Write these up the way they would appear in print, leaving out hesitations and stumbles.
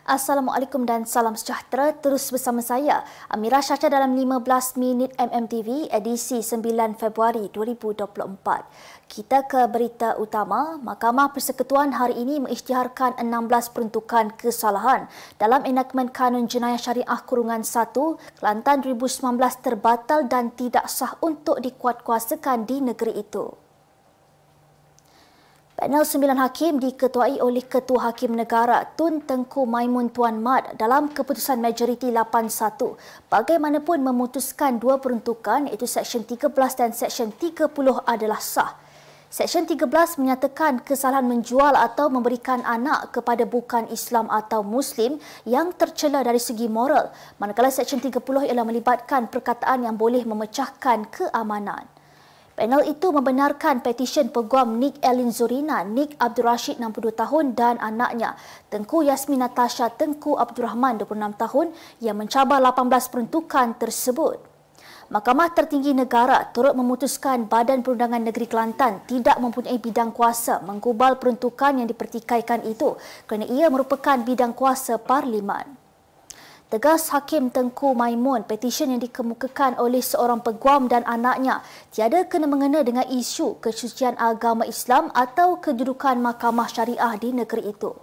Assalamualaikum dan salam sejahtera. Terus bersama saya, Amira Syacha dalam 15 minit MMTV edisi 9 Februari 2024. Kita ke berita utama. Mahkamah Persekutuan hari ini mengisytiharkan 16 peruntukan kesalahan dalam enakmen Kanun Jenayah Syariah Kurungan 1 Kelantan 2019 terbatal dan tidak sah untuk dikuatkuasakan di negeri itu. Panel 9 hakim diketuai oleh Ketua Hakim Negara Tun Tengku Maimun Tuan Mat dalam keputusan majoriti 8-1 bagaimanapun memutuskan dua peruntukan iaitu Seksyen 13 dan Seksyen 30 adalah sah. Seksyen 13 menyatakan kesalahan menjual atau memberikan anak kepada bukan Islam atau Muslim yang tercela dari segi moral, manakala Seksyen 30 ialah melibatkan perkataan yang boleh memecahkan keamanan. Panel itu membenarkan petisyen peguam Nik Elin Zorina, Nik Abdul Rashid 62 tahun dan anaknya Tengku Yasmin Natasha Tengku Abdul Rahman 26 tahun yang mencabar 18 peruntukan tersebut. Mahkamah Tertinggi Negara turut memutuskan Badan Perundangan Negeri Kelantan tidak mempunyai bidang kuasa menggubal peruntukan yang dipertikaikan itu kerana ia merupakan bidang kuasa Parlimen. Tegas Hakim Tengku Maimun, petisyen yang dikemukakan oleh seorang peguam dan anaknya tiada kena-mengena dengan isu kesucian agama Islam atau kedudukan mahkamah syariah di negeri itu.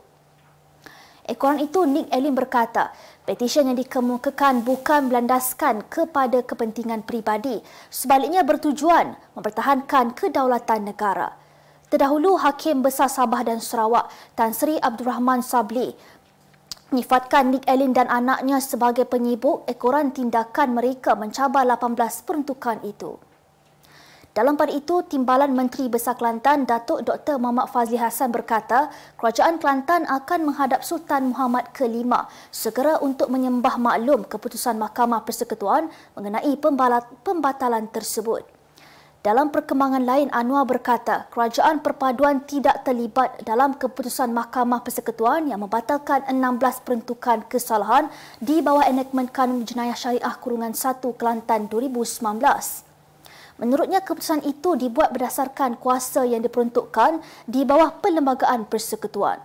Ekoran itu, Nik Elin berkata, petisyen yang dikemukakan bukan berlandaskan kepada kepentingan peribadi, sebaliknya bertujuan mempertahankan kedaulatan negara. Terdahulu, Hakim Besar Sabah dan Sarawak, Tan Sri Abdul Rahman Sabli, menyifatkan Nik Elin dan anaknya sebagai penyibuk ekoran tindakan mereka mencabar 18 peruntukan itu. Dalam pada itu, Timbalan Menteri Besar Kelantan Datuk Dr. Muhammad Fazli Hassan berkata, Kerajaan Kelantan akan menghadap Sultan Muhammad ke-5 segera untuk menyembah maklum keputusan Mahkamah Persekutuan mengenai pembatalan tersebut. Dalam perkembangan lain, Anwar berkata, Kerajaan Perpaduan tidak terlibat dalam keputusan Mahkamah Persekutuan yang membatalkan 16 peruntukan kesalahan di bawah enakmen Kanun Jenayah Syariah Kurungan 1 Kelantan 2019. Menurutnya, keputusan itu dibuat berdasarkan kuasa yang diperuntukkan di bawah Perlembagaan Persekutuan.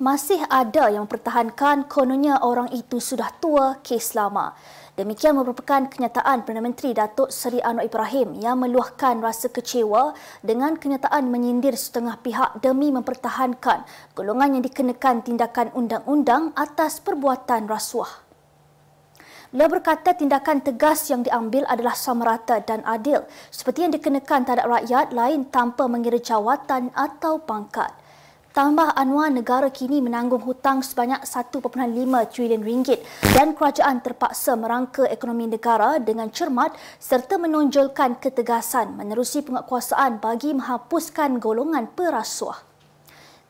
Masih ada yang mempertahankan kononnya orang itu sudah tua, kes lama. Demikian merupakan kenyataan Perdana Menteri Datuk Seri Anwar Ibrahim yang meluahkan rasa kecewa dengan kenyataan menyindir setengah pihak demi mempertahankan golongan yang dikenakan tindakan undang-undang atas perbuatan rasuah. Beliau berkata tindakan tegas yang diambil adalah samarata dan adil seperti yang dikenakan terhadap rakyat lain tanpa mengira jawatan atau pangkat. Tambah Anwar, negara kini menanggung hutang sebanyak 1.5 trilion ringgit dan kerajaan terpaksa merangka ekonomi negara dengan cermat serta menonjolkan ketegasan menerusi penguatkuasaan bagi menghapuskan golongan perasuah.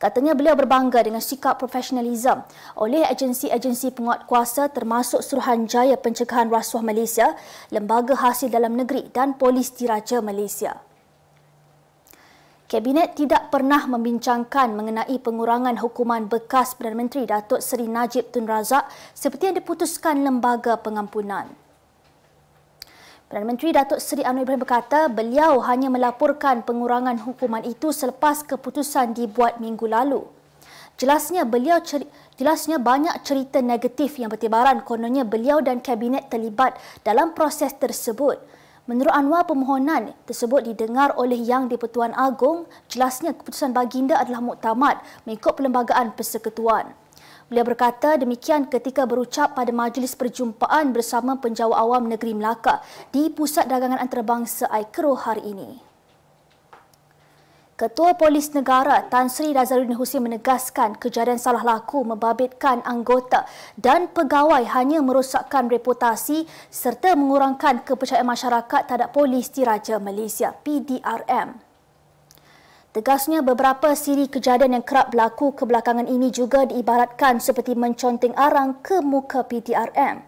Katanya beliau berbangga dengan sikap profesionalisme oleh agensi-agensi penguatkuasa termasuk Suruhanjaya Pencegahan Rasuah Malaysia, Lembaga Hasil Dalam Negeri dan Polis Diraja Malaysia. Kabinet tidak pernah membincangkan mengenai pengurangan hukuman bekas Perdana Menteri Datuk Seri Najib Tun Razak seperti yang diputuskan Lembaga Pengampunan. Perdana Menteri Datuk Seri Anwar Ibrahim berkata beliau hanya melaporkan pengurangan hukuman itu selepas keputusan dibuat minggu lalu. Jelasnya banyak cerita negatif yang bertebaran kononnya beliau dan Kabinet terlibat dalam proses tersebut. Menurut Anwar, permohonan tersebut didengar oleh Yang di-Pertuan Agong. Jelasnya keputusan baginda adalah muktamad mengikut Perlembagaan Persekutuan. Beliau berkata demikian ketika berucap pada majlis perjumpaan bersama penjawat awam negeri Melaka di Pusat Dagangan Antarabangsa Aikro hari ini. Ketua Polis Negara Tan Sri Razaluddin Husin menegaskan kejadian salah laku membabitkan anggota dan pegawai hanya merosakkan reputasi serta mengurangkan kepercayaan masyarakat terhadap Polis Diraja Malaysia PDRM. Tegasnya beberapa siri kejadian yang kerap berlaku kebelakangan ini juga diibaratkan seperti menconteng arang ke muka PDRM.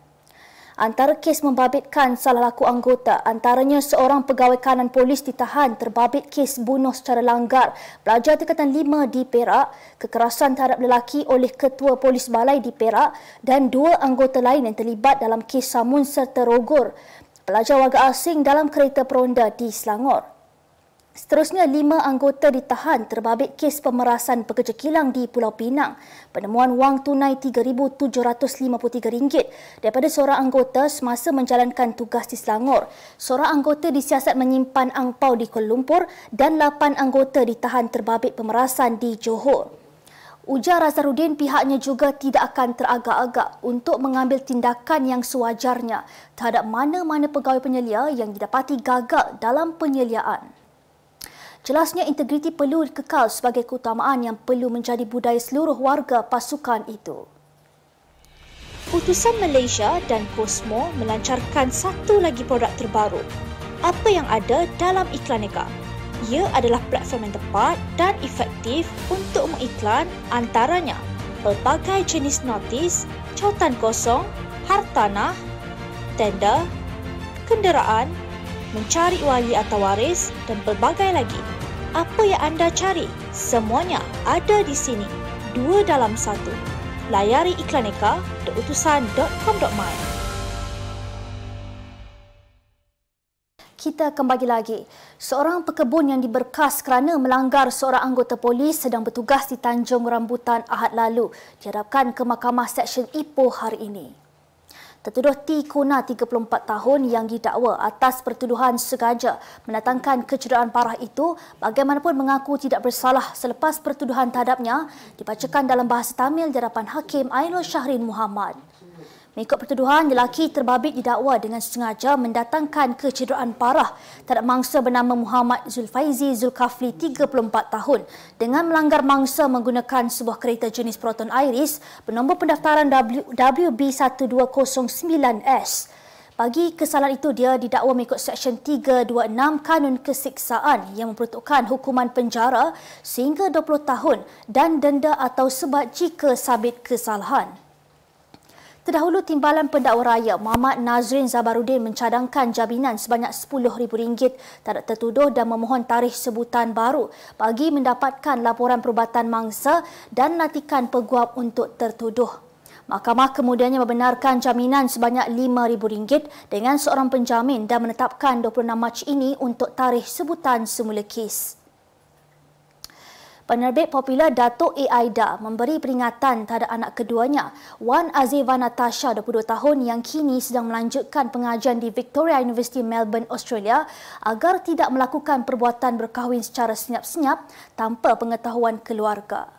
Antara kes membabitkan salah laku anggota, antaranya seorang pegawai kanan polis ditahan terbabit kes bunuh secara langgar pelajar tingkatan 5 di Perak, kekerasan terhadap lelaki oleh Ketua Polis Balai di Perak dan dua anggota lain yang terlibat dalam kes samun serta rogor pelajar warga asing dalam kereta peronda di Selangor. Seterusnya, 5 anggota ditahan terbabit kes pemerasan pekerja kilang di Pulau Pinang. Penemuan wang tunai RM3,753 daripada seorang anggota semasa menjalankan tugas di Selangor. Seorang anggota disiasat menyimpan angpau di Kuala Lumpur dan 8 anggota ditahan terbabit pemerasan di Johor. Ujar Azharuddin pihaknya juga tidak akan teragak-agak untuk mengambil tindakan yang sewajarnya terhadap mana-mana pegawai penyelia yang didapati gagal dalam penyeliaan. Jelasnya integriti perlu kekal sebagai keutamaan yang perlu menjadi budaya seluruh warga pasukan itu. Utusan Malaysia dan Cosmo melancarkan satu lagi produk terbaru. Apa yang ada dalam Iklaneka? Ia adalah platform yang tepat dan efektif untuk mengiklan antaranya pelbagai jenis notis, cautan kosong, hartanah, tender, kenderaan, mencari wali atau waris dan pelbagai lagi. Apa yang anda cari? Semuanya ada di sini. 2 dalam 1. Layari iklaneka.utusan.com.my. Kita kembali lagi. Seorang pekebun yang diberkas kerana melanggar seorang anggota polis sedang bertugas di Tanjung Rambutan Ahad lalu dihadapkan ke Mahkamah Seksyen Ipoh hari ini. Tertuduh T. Kuna 34 tahun yang didakwa atas pertuduhan sengaja mendatangkan kecederaan parah itu bagaimanapun mengaku tidak bersalah selepas pertuduhan terhadapnya dibacakan dalam bahasa Tamil di hadapan Hakim Ainul Syahrin Muhammad. Mengikut pertuduhan, lelaki terbabit didakwa dengan sengaja mendatangkan kecederaan parah terhadap mangsa bernama Muhammad Zulfaizi Zulkafli 34 tahun dengan melanggar mangsa menggunakan sebuah kereta jenis Proton Iris bernombor pendaftaran WB1209S. Bagi kesalahan itu, dia didakwa mengikut Seksyen 326 Kanun Keseksaan yang memperuntukkan hukuman penjara sehingga 20 tahun dan denda atau sebat jika sabit kesalahan. Terdahulu, Timbalan Pendakwa Raya Muhammad Nazrin Zabaruddin mencadangkan jaminan sebanyak RM10,000 terhadap tertuduh dan memohon tarikh sebutan baru bagi mendapatkan laporan perubatan mangsa dan latikan peguam untuk tertuduh. Mahkamah kemudiannya membenarkan jaminan sebanyak RM5,000 dengan seorang penjamin dan menetapkan 26 Mac ini untuk tarikh sebutan semula kes. Penerbit popular Dato' A. Aida memberi peringatan terhadap anak keduanya, Wan Aziva Natasha, 22 tahun yang kini sedang melanjutkan pengajian di Victoria University Melbourne, Australia agar tidak melakukan perbuatan berkahwin secara senyap-senyap tanpa pengetahuan keluarga.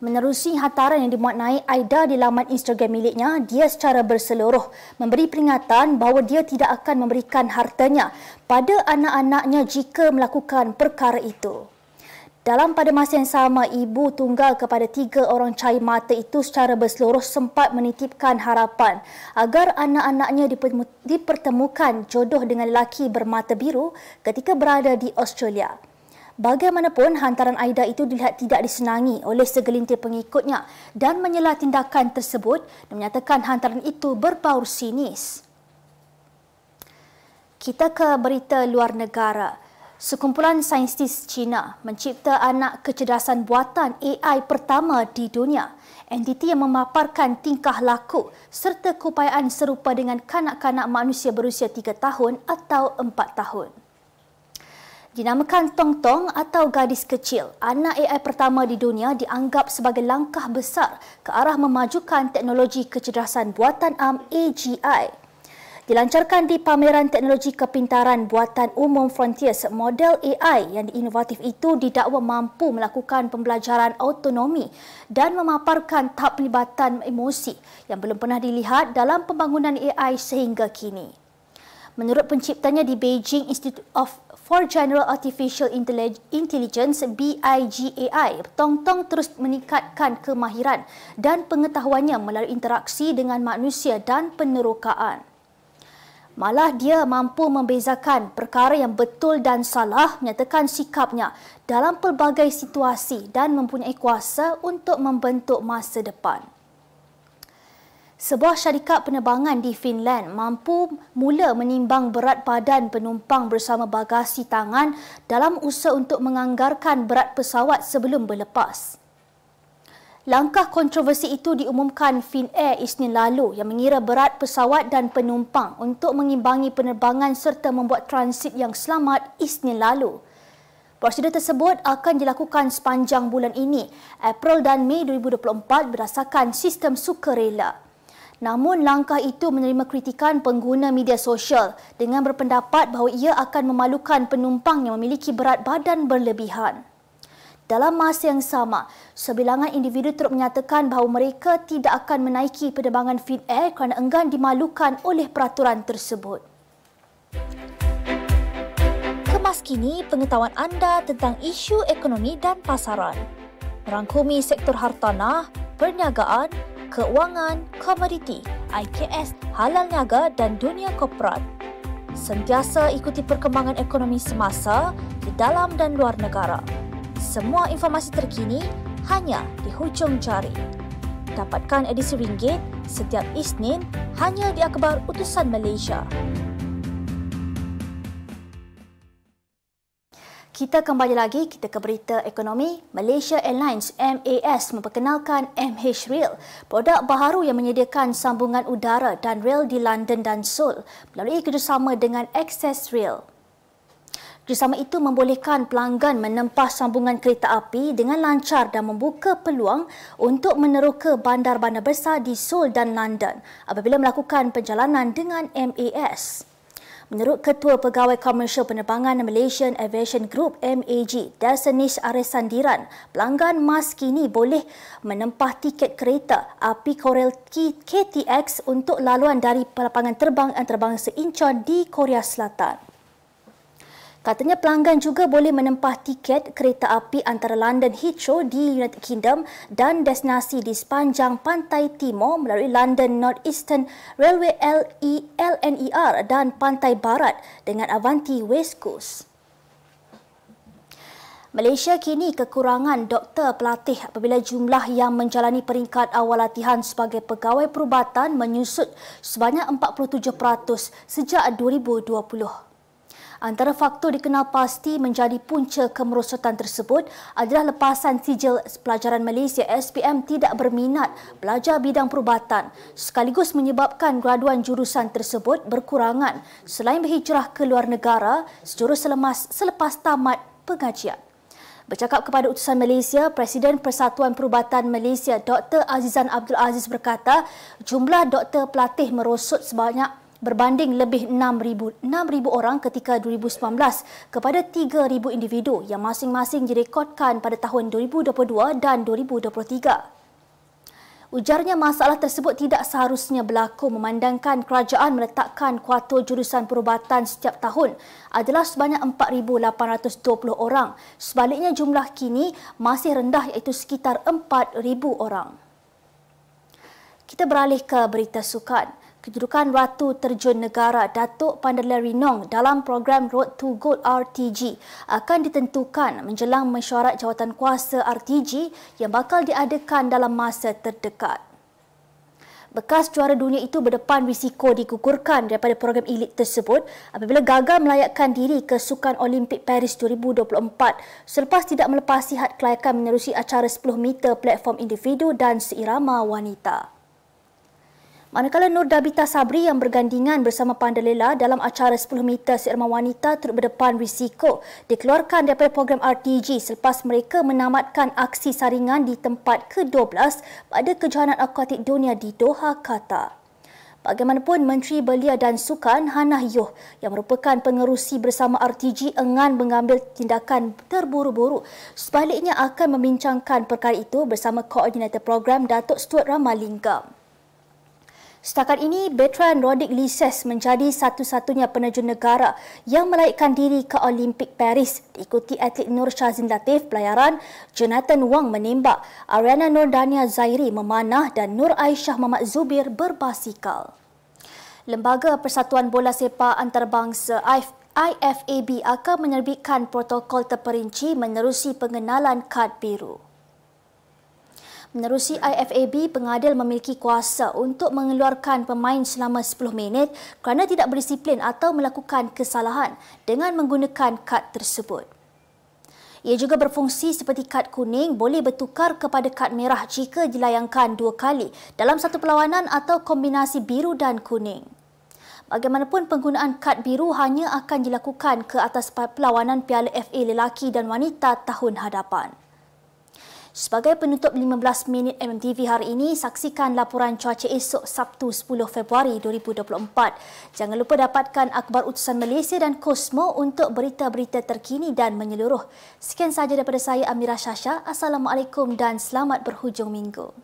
Menerusi hantaran yang dimuat naik Aida di laman Instagram miliknya, dia secara berseluruh memberi peringatan bahawa dia tidak akan memberikan hartanya pada anak-anaknya jika melakukan perkara itu. Pada masa yang sama, ibu tunggal kepada 3 orang cahaya mata itu secara berseluruh sempat menitipkan harapan agar anak-anaknya dipertemukan jodoh dengan lelaki bermata biru ketika berada di Australia. Bagaimanapun, hantaran Aida itu dilihat tidak disenangi oleh segelintir pengikutnya dan menyela tindakan tersebut dan menyatakan hantaran itu berbau sinis. Kita ke berita luar negara. Sekumpulan saintis Cina mencipta anak kecerdasan buatan AI pertama di dunia. Entiti yang memaparkan tingkah laku serta keupayaan serupa dengan kanak-kanak manusia berusia 3 tahun atau 4 tahun. Dinamakan Tong Tong atau gadis kecil, anak AI pertama di dunia dianggap sebagai langkah besar ke arah memajukan teknologi kecerdasan buatan AGI. Dilancarkan di pameran teknologi kepintaran buatan umum Frontiers, model AI yang inovatif itu didakwa mampu melakukan pembelajaran autonomi dan memaparkan tahap pelibatan emosi yang belum pernah dilihat dalam pembangunan AI sehingga kini. Menurut penciptanya di Beijing Institute for General Artificial Intelligence BIGAI, Tong Tong terus meningkatkan kemahiran dan pengetahuannya melalui interaksi dengan manusia dan penerokaan. Malah dia mampu membezakan perkara yang betul dan salah, menyatakan sikapnya dalam pelbagai situasi dan mempunyai kuasa untuk membentuk masa depan. Sebuah syarikat penerbangan di Finland mampu mula menimbang berat badan penumpang bersama bagasi tangan dalam usaha untuk menganggarkan berat pesawat sebelum berlepas. Langkah kontroversi itu diumumkan Finnair Isnin lalu yang mengira berat pesawat dan penumpang untuk mengimbangi penerbangan serta membuat transit yang selamat Isnin lalu. Prosedur tersebut akan dilakukan sepanjang bulan ini, April dan Mei 2024 berdasarkan sistem sukarela. Namun langkah itu menerima kritikan pengguna media sosial dengan berpendapat bahawa ia akan memalukan penumpang yang memiliki berat badan berlebihan. Dalam masa yang sama, sebilangan individu turut menyatakan bahawa mereka tidak akan menaiki penerbangan Finnair kerana enggan dimalukan oleh peraturan tersebut. Kemas kini pengetahuan anda tentang isu ekonomi dan pasaran. Merangkumi sektor hartanah, perniagaan, keuangan, komoditi, IKS, halal niaga dan dunia korporat. Sentiasa ikuti perkembangan ekonomi semasa di dalam dan luar negara. Semua informasi terkini hanya di hujung jari. Dapatkan edisi ringgit setiap Isnin hanya di Akhbar Utusan Malaysia. Kita kembali lagi, kita ke berita ekonomi. Malaysia Airlines MAS memperkenalkan MH-Rail, produk baharu yang menyediakan sambungan udara dan rel di London dan Seoul melalui kerjasama dengan Access Rail. Kerjasama itu membolehkan pelanggan menempah sambungan kereta api dengan lancar dan membuka peluang untuk meneroka bandar-bandar besar di Seoul dan London apabila melakukan perjalanan dengan MAS. Menurut Ketua Pegawai Komersial Penerbangan Malaysian Aviation Group MAG, Darsanis Aresandiran, pelanggan MAS kini boleh menempah tiket kereta api Korel KTX untuk laluan dari lapangan terbang antarabangsa Incheon di Korea Selatan. Katanya pelanggan juga boleh menempah tiket kereta api antara London Heathrow di United Kingdom dan destinasi di sepanjang pantai timur melalui London North Eastern Railway LNER dan pantai barat dengan Avanti West Coast. Malaysia kini kekurangan doktor pelatih apabila jumlah yang menjalani peringkat awal latihan sebagai pegawai perubatan menyusut sebanyak 47% sejak 2020. Antara faktor dikenal pasti menjadi punca kemerosotan tersebut adalah lepasan sijil pelajaran Malaysia SPM tidak berminat belajar bidang perubatan sekaligus menyebabkan graduan jurusan tersebut berkurangan selain berhijrah ke luar negara sejurus selepas tamat pengajian. Bercakap kepada Utusan Malaysia, Presiden Persatuan Perubatan Malaysia Dr. Azizan Abdul Aziz berkata jumlah doktor pelatih merosot berbanding lebih 6,000 orang ketika 2019 kepada 3,000 individu yang masing-masing direkodkan pada tahun 2022 dan 2023. Ujarnya masalah tersebut tidak seharusnya berlaku memandangkan kerajaan meletakkan kuota jurusan perubatan setiap tahun adalah sebanyak 4,820 orang. Sebaliknya jumlah kini masih rendah iaitu sekitar 4,000 orang. Kita beralih ke berita sukan. Kedudukan Ratu Terjun Negara Datuk Panderleh Rinong dalam program Road to Gold RTG akan ditentukan menjelang mesyuarat jawatankuasa RTG yang bakal diadakan dalam masa terdekat. Bekas juara dunia itu berdepan risiko digugurkan daripada program elit tersebut apabila gagal melayakkan diri ke Sukan Olimpik Paris 2024 selepas tidak melepasi had kelayakan menerusi acara 10 meter platform individu dan seirama wanita. Manakala Nur Dabita Sabri yang bergandingan bersama Panderlela dalam acara 10 meter seirama wanita turut berdepan risiko dikeluarkan daripada program RTG selepas mereka menamatkan aksi saringan di tempat ke-12 pada Kejohanan Akuatik Dunia di Doha, Qatar. Bagaimanapun, Menteri Belia dan Sukan Hannah Yoh yang merupakan pengerusi bersama RTG enggan mengambil tindakan terburu-buru. Sebaliknya akan membincangkan perkara itu bersama Koordinator Program Datuk Stuart Ramalingam. Setakat ini, Bertrand Rodick Lises menjadi satu-satunya penerjun negara yang melayakkan diri ke Olimpik Paris diikuti atlet Nur Shazin Latif pelayaran, Jonathan Wang menembak, Ariana Nordania Zairi memanah dan Nur Aisyah Muhammad Zubir berbasikal. Lembaga Persatuan Bola Sepak Antarabangsa IFAB akan menerbitkan protokol terperinci menerusi pengenalan kad biru. Menerusi IFAB, pengadil memiliki kuasa untuk mengeluarkan pemain selama 10 minit kerana tidak berdisiplin atau melakukan kesalahan dengan menggunakan kad tersebut. Ia juga berfungsi seperti kad kuning, boleh bertukar kepada kad merah jika dilayangkan 2 kali dalam satu perlawanan atau kombinasi biru dan kuning. Bagaimanapun, penggunaan kad biru hanya akan dilakukan ke atas perlawanan Piala FA lelaki dan wanita tahun hadapan. Sebagai penutup 15 minit MMTV hari ini, saksikan laporan cuaca esok Sabtu 10 Februari 2024. Jangan lupa dapatkan akhbar utusan Malaysia dan Kosmo untuk berita-berita terkini dan menyeluruh. Sekian sahaja daripada saya, Amira Shasha. Assalamualaikum dan selamat berhujung minggu.